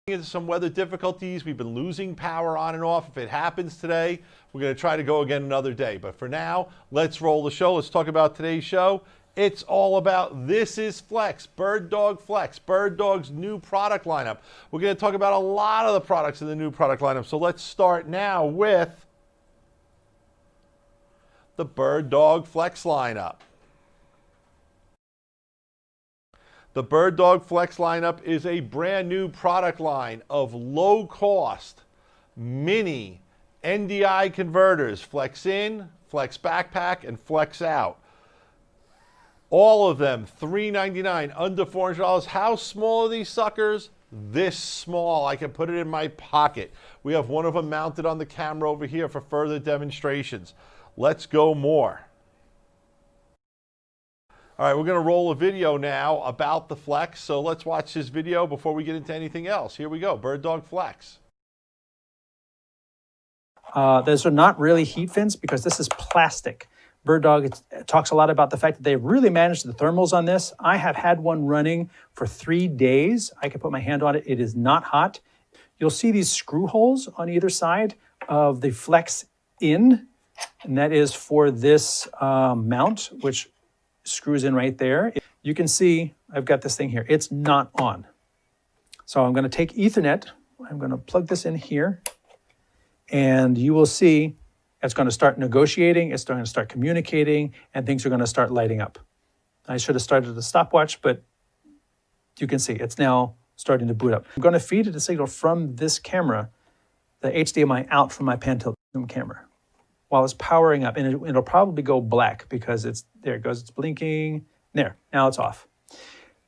Into some weather difficulties. We've been losing power on and off. If it happens today, we're going to try to go again another day. But for now, let's roll the show. Let's talk about today's show. It's all about This is Flex, BirdDog Flex, BirdDog's new product lineup. We're going to talk about a lot of the products in the new product lineup. So let's start now with the BirdDog Flex lineup. The BirdDog Flex lineup is a brand new product line of low cost, mini NDI converters, Flex In, Flex Backpack, and Flex Out. All of them $3.99, under $400. How small are these suckers? This small. I can put it in my pocket. We have one of them mounted on the camera over here for further demonstrations. Let's go more. All right, we're going to roll a video now about the Flex. So let's watch this video before we get into anything else. Here we go, BirdDog Flex. Those are not really heat fins because this is plastic. BirdDog talks a lot about the fact that they really managed the thermals on this. I have had one running for 3 days. I can put my hand on it. It is not hot. You'll see these screw holes on either side of the Flex In, and that is for this mount, which screws in right there. You can see I've got this thing here. It's not on. So I'm going to take Ethernet. I'm going to plug this in here, and you will see it's going to start negotiating. It's going to start communicating, and things are going to start lighting up. I should have started the stopwatch, but you can see it's now starting to boot up. I'm going to feed it a signal from this camera, the HDMI out from my pan tilt zoom camera, while it's powering up, and it'll probably go black because there it goes, it's blinking. There, now it's off.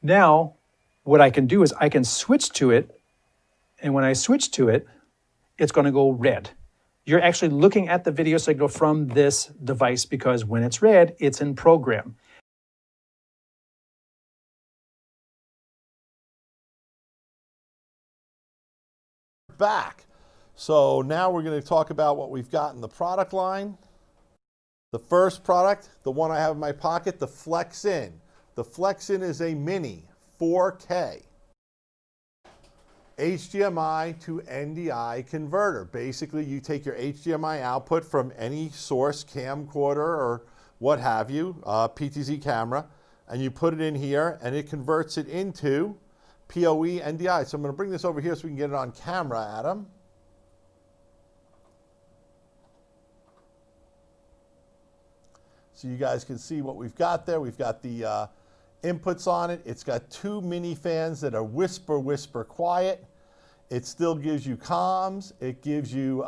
Now, what I can do is I can switch to it, and when I switch to it, it's going to go red. You're actually looking at the video signal from this device because when it's red, it's in program. Back. So now we're going to talk about what we've got in the product line. The first product, the one I have in my pocket, the Flex In. The Flex In is a mini 4K HDMI to NDI converter. Basically, you take your HDMI output from any source, camcorder or what have you, PTZ camera, and you put it in here, and it converts it into PoE NDI. So I'm going to bring this over here so we can get it on camera, Adam. So you guys can see what we've got there. We've got the inputs on it. It's got 2 mini fans that are whisper, whisper quiet. It still gives you comms. It gives you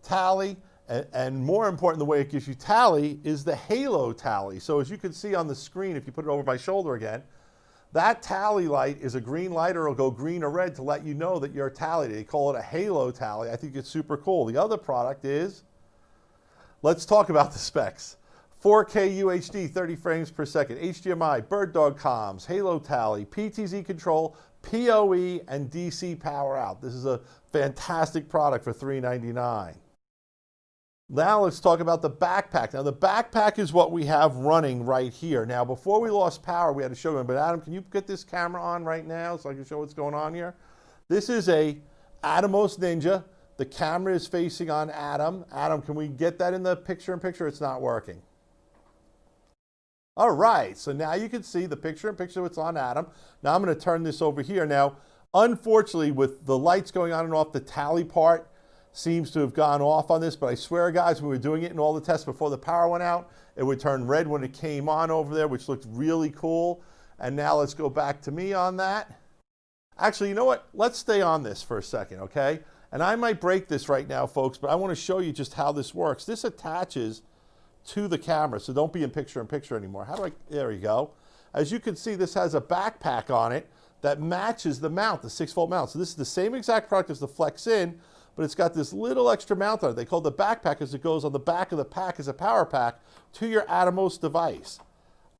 tally. And more important, the way it gives you tally is the halo tally. So as you can see on the screen, if you put it over my shoulder again, that tally light is a green light, or it'll go green or red to let you know that you're tallied. They call it a halo tally. I think it's super cool. The other product is, let's talk about the specs. 4K UHD, 30 frames per second, HDMI, BirdDog comms, halo tally, PTZ control, PoE, and DC power out. This is a fantastic product for $3.99. Now let's talk about the backpack. Now the backpack is what we have running right here. Now before we lost power, we had to show them, but Adam, can you get this camera on right now so I can show what's going on here? This is a Atomos Ninja. The camera is facing on Adam. Adam, can we get that in the picture-in-picture? It's not working. All right, so now you can see the picture-in-picture that's on Adam. Now I'm going to turn this over here. Now, unfortunately, with the lights going on and off, the tally part seems to have gone off on this, but I swear, guys, we were doing it in all the tests before the power went out. It would turn red when it came on over there, which looked really cool. And now let's go back to me on that. Actually, you know what? Let's stay on this for a second, okay? And I might break this right now, folks, but I want to show you just how this works. This attaches to the camera, so don't be in picture-in-picture anymore. How do I, there we go. As you can see, this has a backpack on it that matches the mount, the 6-volt mount. So this is the same exact product as the Flex In, but it's got this little extra mount on it. They call it the backpack because it goes on the back of the pack as a power pack to your Atomos device.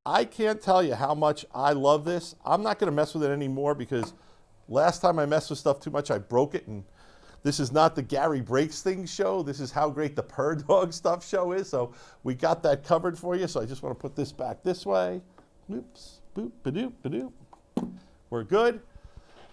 I can't tell you how much I love this. I'm not going to mess with it anymore because last time I messed with stuff too much, I broke it, and this is not the Gary Breaks Things show. This is how great the BirdDog stuff show is. So we got that covered for you. So I just want to put this back this way. Oops, boop, ba-doop, ba-doop. We're good.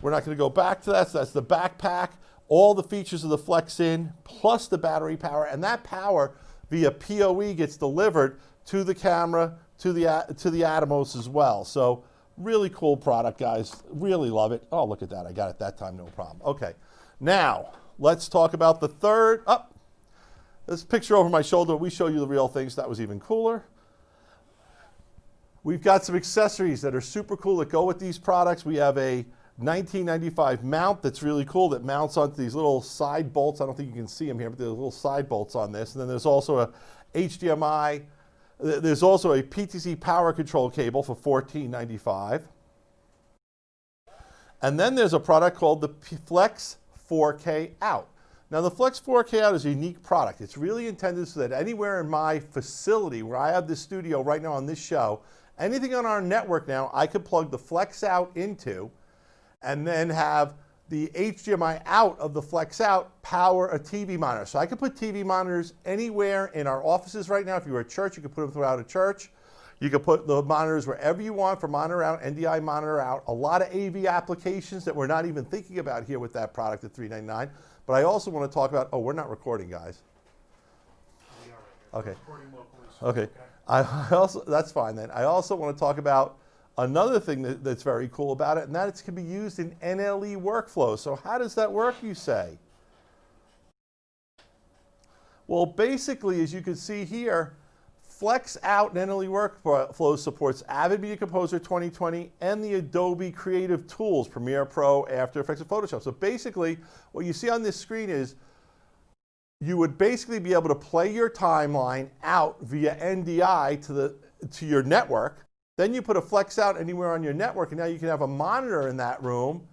We're not going to go back to that. So that's the backpack, all the features of the Flex in, plus the battery power, and that power via PoE gets delivered to the camera, to the Atomos as well. So really cool product, guys. Really love it. Oh, look at that. I got it that time, no problem. Okay, now let's talk about the third. This picture over my shoulder, we show you the real things. That was even cooler. We've got some accessories that are super cool that go with these products. We have a 1995 mount that's really cool that mounts onto these little side bolts. I don't think you can see them here, but there's little side bolts on this. And then there's also a HDMI. There's also a PTZ power control cable for $14.95. And then there's a product called the Flex 4K Out. Now the Flex 4K Out is a unique product. It's really intended so that anywhere in my facility where I have this studio right now on this show, anything on our network now, I could plug the Flex Out into and then have the HDMI out of the Flex Out power a TV monitor. So I could put TV monitors anywhere in our offices right now. If you were at church, you could put them throughout a church. You could put the monitors wherever you want for monitor out, NDI monitor out. A lot of AV applications that we're not even thinking about here with that product at $399. But I also want to talk about, we're not recording, guys. Okay. Okay. I also, that's fine then. I also want to talk about another thing that's very cool about it, and that it can be used in NLE workflows. So how does that work, you say? Well, basically, as you can see here, Flex Out and NLE Workflow supports Avid Media Composer 2020 and the Adobe Creative Tools, Premiere Pro, After Effects, and Photoshop. So basically, what you see on this screen is you would basically be able to play your timeline out via NDI to your network. Then you put a Flex Out anywhere on your network, and now you can have a monitor in that room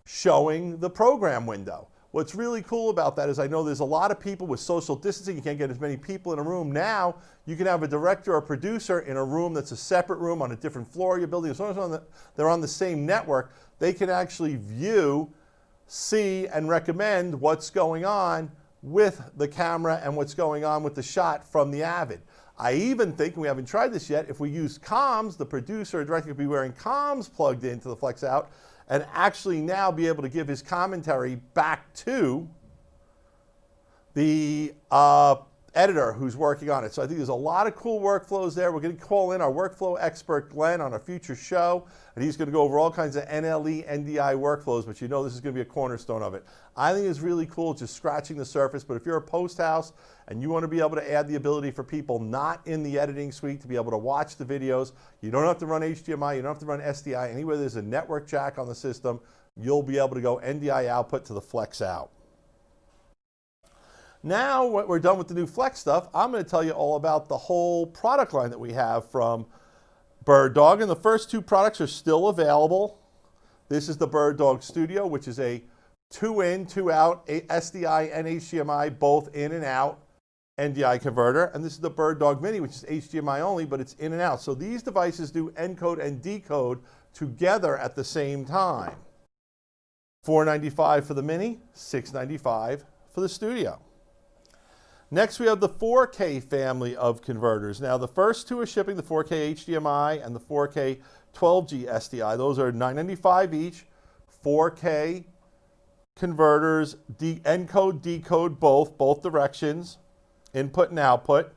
showing the program window. What's really cool about that is I know there's a lot of people with social distancing. You can't get as many people in a room. Now you can have a director or producer in a room that's a separate room on a different floor of your building. As long as they're on the same network, they can actually view, see, and recommend what's going on with the camera and what's going on with the shot from the Avid. I even think, and we haven't tried this yet, if we use comms, the producer or director could be wearing comms plugged into the Flex Out and actually now be able to give his commentary back to the editor who's working on it. So I think there's a lot of cool workflows there. We're going to call in our workflow expert, Glenn, on a future show, and he's going to go over all kinds of NLE, NDI workflows, but you know this is going to be a cornerstone of it. I think it's really cool, just scratching the surface, but if you're a post house and you want to be able to add the ability for people not in the editing suite to be able to watch the videos, you don't have to run HDMI, you don't have to run SDI. Anywhere there's a network jack on the system, you'll be able to go NDI output to the Flex Out. Now, when we're done with the new Flex stuff, I'm going to tell you all about the whole product line that we have from BirdDog, and the first two products are still available. This is the BirdDog Studio, which is a 2-in, 2-out SDI and HDMI, both in and out NDI converter. And this is the BirdDog Mini, which is HDMI only, but it's in and out. So these devices do encode and decode together at the same time. $495 for the Mini, $695 for the Studio. Next, we have the 4K family of converters. Now, the first two are shipping, the 4K HDMI and the 4K 12G SDI. Those are $995 each. 4K converters, encode, decode both directions, input and output.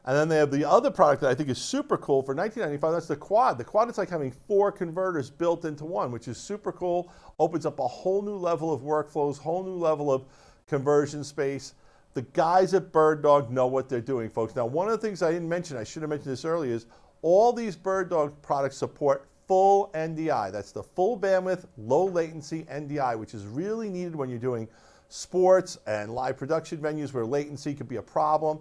And then they have the other product that I think is super cool for $1995. That's the Quad. The Quad is like having 4 converters built into one, which is super cool. Opens up a whole new level of workflows, whole new level of conversion space. The guys at BirdDog know what they're doing, folks. Now, one of the things I didn't mention, I should have mentioned this earlier, is all these BirdDog products support full NDI. That's the full bandwidth, low latency NDI, which is really needed when you're doing sports and live production venues where latency could be a problem.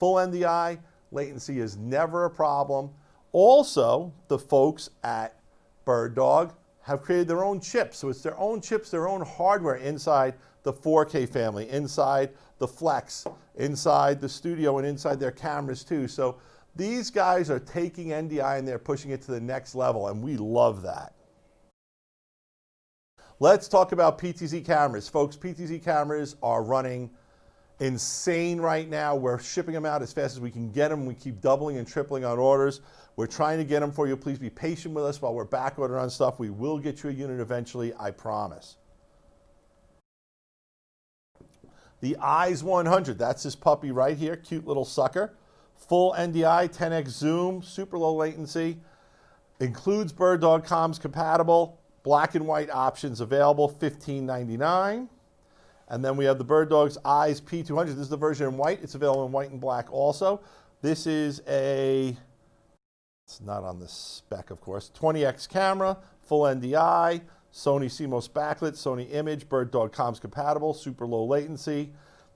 Full NDI, latency is never a problem. Also, the folks at BirdDog have created their own chips. So it's their own chips, their own hardware inside the 4K family, inside the Flex, inside the Studio, and inside their cameras too. So these guys are taking NDI and they're pushing it to the next level, and we love that. Let's talk about PTZ cameras. Folks, PTZ cameras are running insane right now. We're shipping them out as fast as we can get them. We keep doubling and tripling on orders. We're trying to get them for you. Please be patient with us while we're back ordered on stuff. We will get you a unit eventually, I promise. The Eyes 100, that's this puppy right here, cute little sucker. Full NDI, 10x zoom, super low latency. Includes BirdDog comms compatible, black and white options available, $15.99. And then we have the BirdDog's Eyes P200. This is the version in white. It's available in white and black also. This is it's not on the spec, of course, 20x camera, full NDI, Sony CMOS backlit, Sony image, BirdDog comms compatible, super low latency.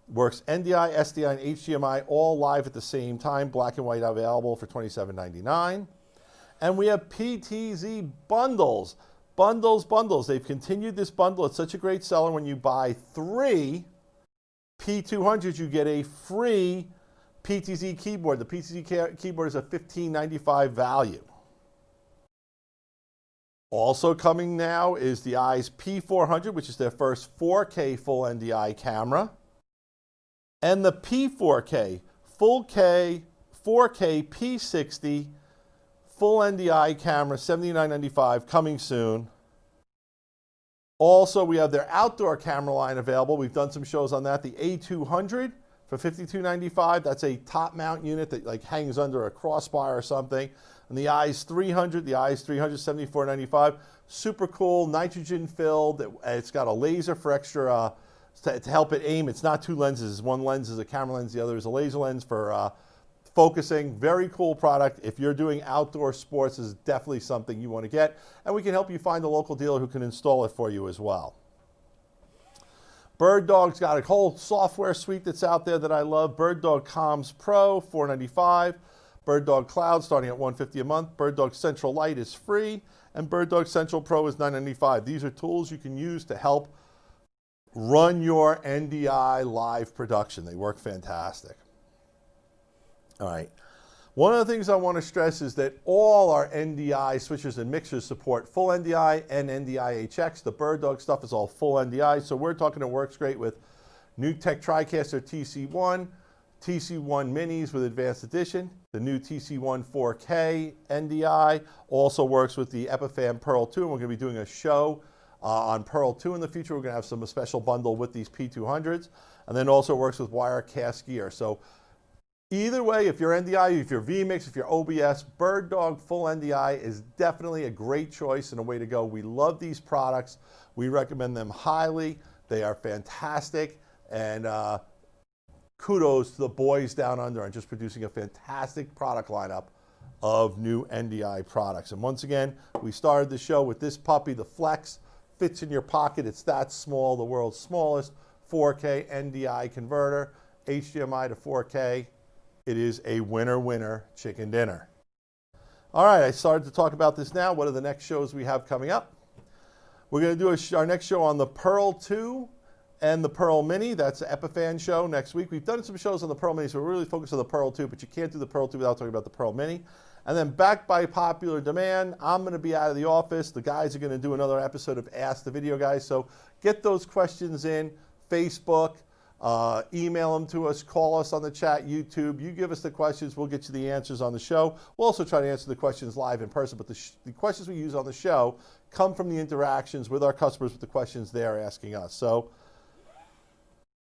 Works NDI, SDI, and HDMI all live at the same time. Black and white available for $27.99. And we have PTZ bundles. Bundles. They've continued this bundle. It's such a great seller. When you buy 3 P200s, you get a free PTZ keyboard. The PTZ keyboard is a $15.95 value. Also coming now is the Eyes P400, which is their first 4K full NDI camera. And the P4K, full K, 4K P60, full NDI camera, $79.95, coming soon. Also, we have their outdoor camera line available. We've done some shows on that. The A200 for $52.95. That's a top mount unit that like hangs under a crossbar or something. And the Eyes 300, $74.95. Super cool, nitrogen filled. It's got a laser for extra, to help it aim. It's not 2 lenses. One lens is a camera lens, the other is a laser lens for focusing. Very cool product. If you're doing outdoor sports, this is definitely something you want to get. And we can help you find a local dealer who can install it for you as well. BirdDog's got a whole software suite that's out there that I love. BirdDog Comms Pro, $4.95. BirdDog Cloud starting at $150 a month. BirdDog Central Lite is free. And BirdDog Central Pro is $9.95. These are tools you can use to help run your NDI live production. They work fantastic. All right. One of the things I want to stress is that all our NDI switchers and mixers support full NDI and NDI HX. The BirdDog stuff is all full NDI. So we're talking it works great with NewTek TriCaster TC1, TC1 Minis with Advanced Edition. The new TC1 4K NDI also works with the Epiphan Pearl 2. And we're going to be doing a show on Pearl 2 in the future. We're going to have a special bundle with these P200s. And then also works with Wirecast gear. So either way, if you're NDI, if you're vMix, if you're OBS, BirdDog Full NDI is definitely a great choice and a way to go. We love these products. We recommend them highly. They are fantastic. And kudos to the boys down under on just producing a fantastic product lineup of new NDI products. And once again, we started the show with this puppy, the Flex. Fits in your pocket. It's that small, the world's smallest 4K NDI converter, HDMI to 4K. It is a winner chicken dinner. All right, I started to talk about this now. What are the next shows we have coming up? We're going to do our next show on the Pearl 2 and the Pearl Mini. That's the Epiphan show next week. We've done some shows on the Pearl Mini, so we're really focused on the Pearl 2, but you can't do the Pearl 2 without talking about the Pearl Mini. And then back by popular demand, I'm going to be out of the office. The guys are going to do another episode of Ask the Video Guys. So get those questions in, Facebook, email them to us, call us on the chat, YouTube. You give us the questions, we'll get you the answers on the show. We'll also try to answer the questions live in person, but the questions we use on the show come from the interactions with our customers with the questions they're asking us. So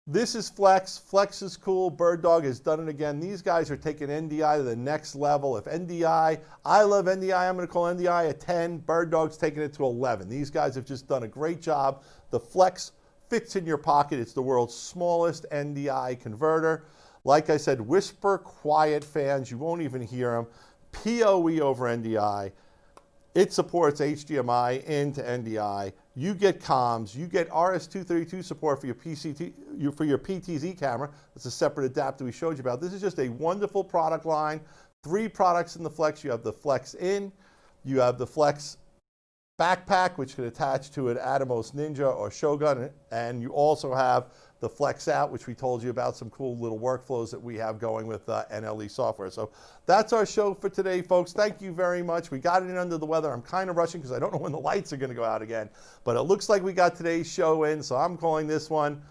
this is Flex. Flex is cool. BirdDog has done it again. These guys are taking NDI to the next level. If NDI, I love NDI, I'm going to call NDI a 10. BirdDog's taking it to 11. These guys have just done a great job. The Flex fits in your pocket. It's the world's smallest NDI converter. Like I said, whisper quiet fans. You won't even hear them. PoE over NDI. It supports HDMI into NDI. You get comms. You get RS-232 support for your PTZ camera. It's a separate adapter we showed you about. This is just a wonderful product line. 3 products in the Flex. You have the Flex In. You have the Flex Backpack, which can attach to an Atomos Ninja or Shogun. And you also have the Flex Out, which we told you about, some cool little workflows that we have going with NLE software. So that's our show for today, folks. Thank you very much. We got it in under the weather. I'm kind of rushing because I don't know when the lights are going to go out again. But it looks like we got today's show in, so I'm calling this one,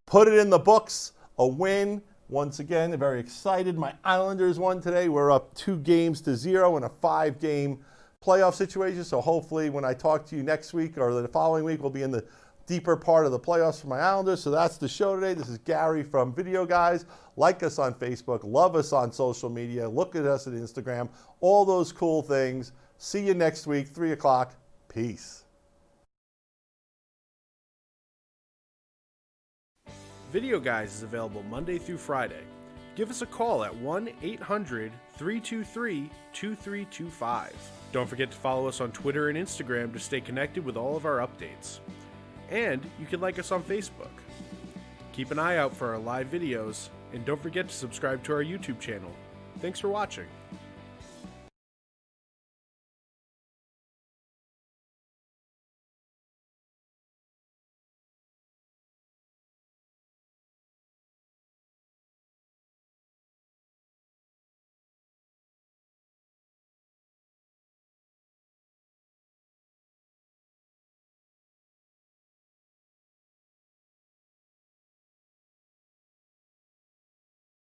put it in the books. a win. Once again, very excited. My Islanders won today. We're up 2-0 in a 5-game playoff situation. So hopefully when I talk to you next week or the following week, we'll be in the deeper part of the playoffs for my Islanders. So that's the show today. This is Gary from Videoguys. Like us on Facebook. Love us on social media. Look at us at Instagram. All those cool things. See you next week, 3 o'clock. Peace. Videoguys is available Monday through Friday. Give us a call at 1-800-323-2325. Don't forget to follow us on Twitter and Instagram to stay connected with all of our updates. And you can like us on Facebook. Keep an eye out for our live videos, and don't forget to subscribe to our YouTube channel. Thanks for watching.